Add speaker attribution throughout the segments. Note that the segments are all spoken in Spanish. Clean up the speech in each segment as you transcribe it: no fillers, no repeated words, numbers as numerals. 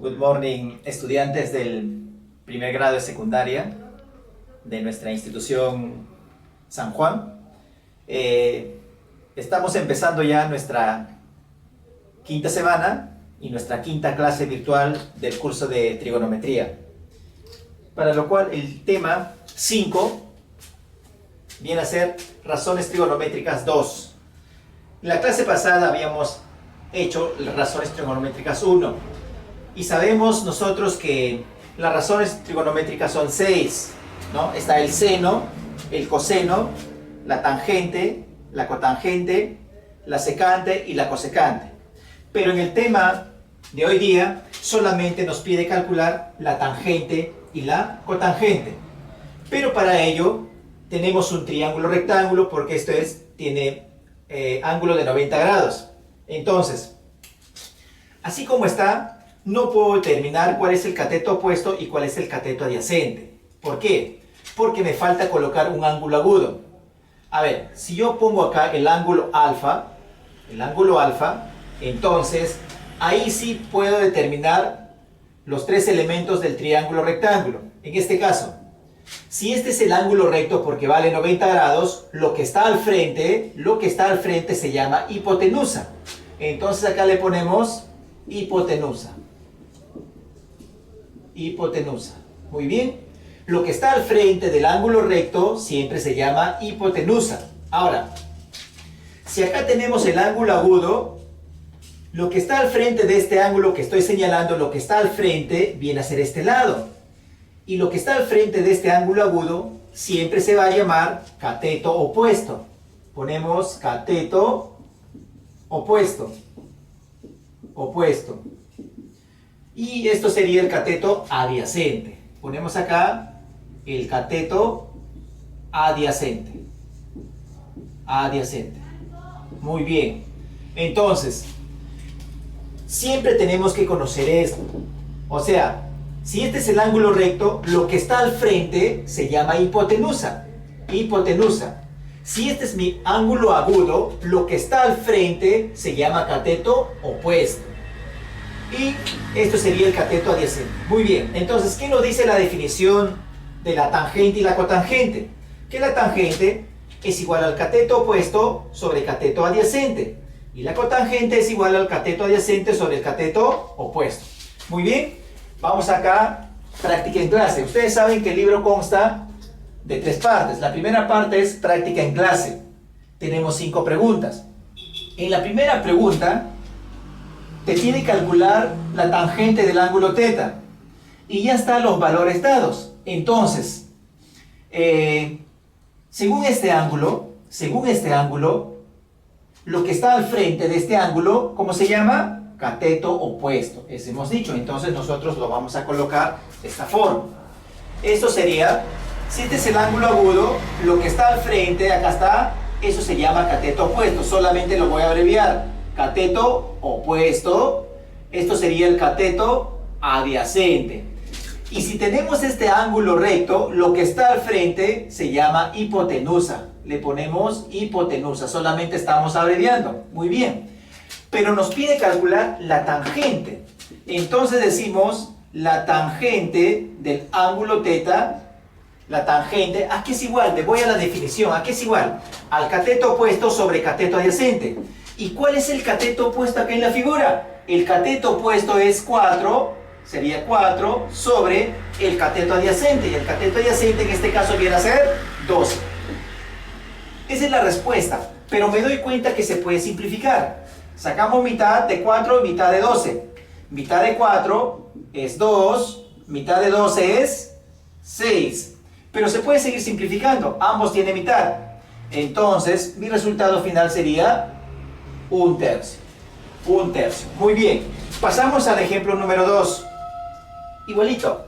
Speaker 1: Good morning, estudiantes del primer grado de secundaria de nuestra institución San Juan. Estamos empezando ya nuestra quinta semana y nuestra quinta clase virtual del curso de trigonometría, para lo cual el tema 5 viene a ser razones trigonométricas 2. En la clase pasada habíamos hecho las razones trigonométricas 1 y sabemos nosotros que las razones trigonométricas son 6, ¿no? Está el seno, el coseno, la tangente, la cotangente, la secante y la cosecante. Pero en el tema de hoy día solamente nos pide calcular la tangente y la cotangente. Pero para ello tenemos un triángulo rectángulo porque tiene ángulo de 90 grados. Entonces, así como está, no puedo determinar cuál es el cateto opuesto y cuál es el cateto adyacente. ¿Por qué? Porque me falta colocar un ángulo agudo. A ver, si yo pongo acá el ángulo alfa, entonces ahí sí puedo determinar los tres elementos del triángulo rectángulo. En este caso, si este es el ángulo recto porque vale 90 grados, lo que está al frente se llama hipotenusa. Entonces acá le ponemos hipotenusa. Hipotenusa. Muy bien. Lo que está al frente del ángulo recto siempre se llama hipotenusa. Ahora, si acá tenemos el ángulo agudo, lo que está al frente de este ángulo que estoy señalando, lo que está al frente viene a ser este lado. Y lo que está al frente de este ángulo agudo siempre se va a llamar cateto opuesto. Ponemos cateto opuesto. Opuesto. Y esto sería el cateto adyacente. Ponemos acá el cateto adyacente. Adyacente. Muy bien. Entonces, siempre tenemos que conocer esto. O sea, si este es el ángulo recto, lo que está al frente se llama hipotenusa. Hipotenusa. Si este es mi ángulo agudo, lo que está al frente se llama cateto opuesto. Y esto sería el cateto adyacente. Muy bien, entonces, ¿qué nos dice la definición de la tangente y la cotangente? Que la tangente es igual al cateto opuesto sobre cateto adyacente. Y la cotangente es igual al cateto adyacente sobre el cateto opuesto. Muy bien, vamos acá, práctica en clase. Ustedes saben que el libro consta de 3 partes. La primera parte es práctica en clase. Tenemos 5 preguntas. En la primera pregunta te tiene que calcular la tangente del ángulo θ y ya están los valores dados. Entonces, según este ángulo, lo que está al frente de este ángulo, ¿cómo se llama? Cateto opuesto, eso hemos dicho. Entonces nosotros lo vamos a colocar de esta forma. Esto sería, si este es el ángulo agudo, lo que está al frente, acá está, eso se llama cateto opuesto. Solamente lo voy a abreviar. Cateto opuesto, esto sería el cateto adyacente. Y si tenemos este ángulo recto, lo que está al frente se llama hipotenusa. Le ponemos hipotenusa, solamente estamos abreviando. Muy bien. Pero nos pide calcular la tangente. Entonces decimos la tangente del ángulo θ. La tangente, ¿a qué es igual? Me voy a la definición. ¿A qué es igual? Al cateto opuesto sobre cateto adyacente. ¿Y cuál es el cateto opuesto acá en la figura? El cateto opuesto es 4, sería 4 sobre el cateto adyacente. Y el cateto adyacente en este caso viene a ser 12. Esa es la respuesta. Pero me doy cuenta que se puede simplificar. Sacamos mitad de 4 y mitad de 12. Mitad de 4 es 2, mitad de 12 es 6. Pero se puede seguir simplificando. Ambos tienen mitad. Entonces, mi resultado final sería 1/3. 1/3. Muy bien. Pasamos al ejemplo número 2. Igualito.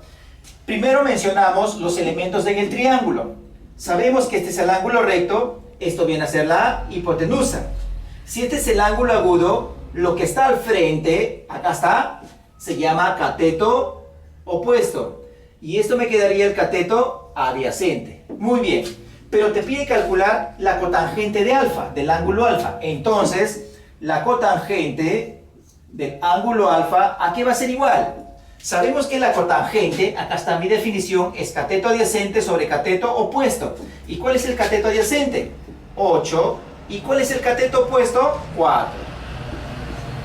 Speaker 1: Primero mencionamos los elementos en el triángulo. Sabemos que este es el ángulo recto. Esto viene a ser la hipotenusa. Si este es el ángulo agudo, lo que está al frente, acá está, se llama cateto opuesto. Y esto me quedaría el cateto adyacente. Muy bien. Pero te pide calcular la cotangente de alfa, del ángulo alfa. Entonces, la cotangente del ángulo alfa, ¿a qué va a ser igual? Sabemos que la cotangente, acá está mi definición, es cateto adyacente sobre cateto opuesto. ¿Y cuál es el cateto adyacente? 8. ¿Y cuál es el cateto opuesto? 4.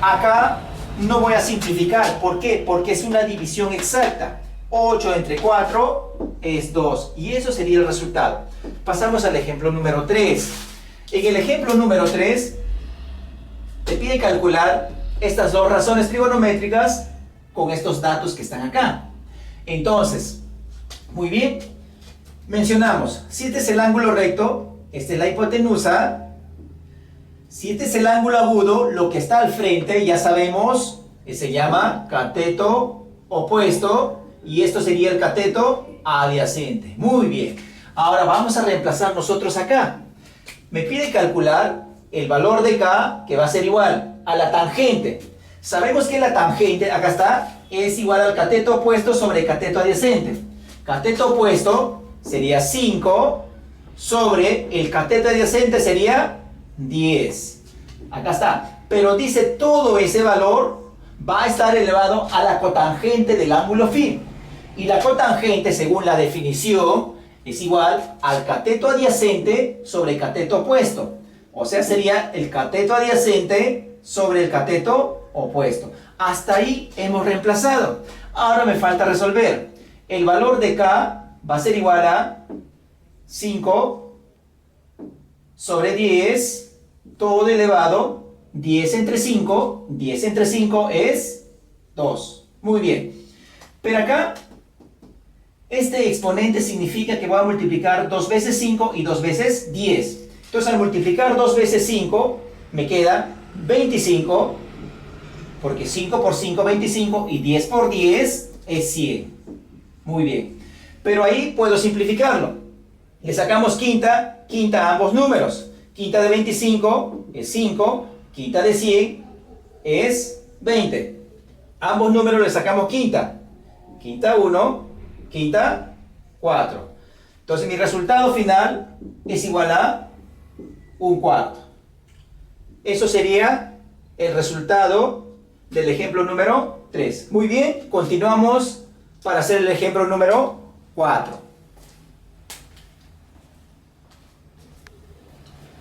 Speaker 1: Acá no voy a simplificar. ¿Por qué? Porque es una división exacta. 8 entre 4 es 2. Y eso sería el resultado. Pasamos al ejemplo número 3. En el ejemplo número 3, te pide calcular estas dos razones trigonométricas con estos datos que están acá. Entonces, muy bien, mencionamos, si este es el ángulo recto, esta es la hipotenusa, si este es el ángulo agudo, lo que está al frente, ya sabemos, que se llama cateto opuesto, y esto sería el cateto adyacente. Muy bien, ahora vamos a reemplazar nosotros acá. Me pide calcular el valor de K, que va a ser igual a la tangente. Sabemos que la tangente, acá está, es igual al cateto opuesto sobre cateto adyacente. Cateto opuesto sería 5 sobre el cateto adyacente sería 10. Acá está. Pero dice todo ese valor va a estar elevado a la cotangente del ángulo phi. Y la cotangente, según la definición, es igual al cateto adyacente sobre el cateto opuesto. O sea, sería el cateto adyacente sobre el cateto opuesto. Hasta ahí hemos reemplazado. Ahora me falta resolver. El valor de K va a ser igual a 5 sobre 10, todo elevado, 10 entre 5, 10 entre 5 es 2. Muy bien. Pero acá, este exponente significa que voy a multiplicar 2 veces 5 y 2 veces 10. Entonces, al multiplicar 2 veces 5, me queda 25, porque 5 por 5, 25, y 10 por 10 es 100. Muy bien. Pero ahí puedo simplificarlo. Le sacamos quinta a ambos números. Quinta de 25 es 5, quinta de 100 es 20. Ambos números le sacamos quinta. Quinta 1, quinta 4. Entonces mi resultado final es igual a 1/4. Eso sería el resultado del ejemplo número 3. Muy bien, continuamos para hacer el ejemplo número 4.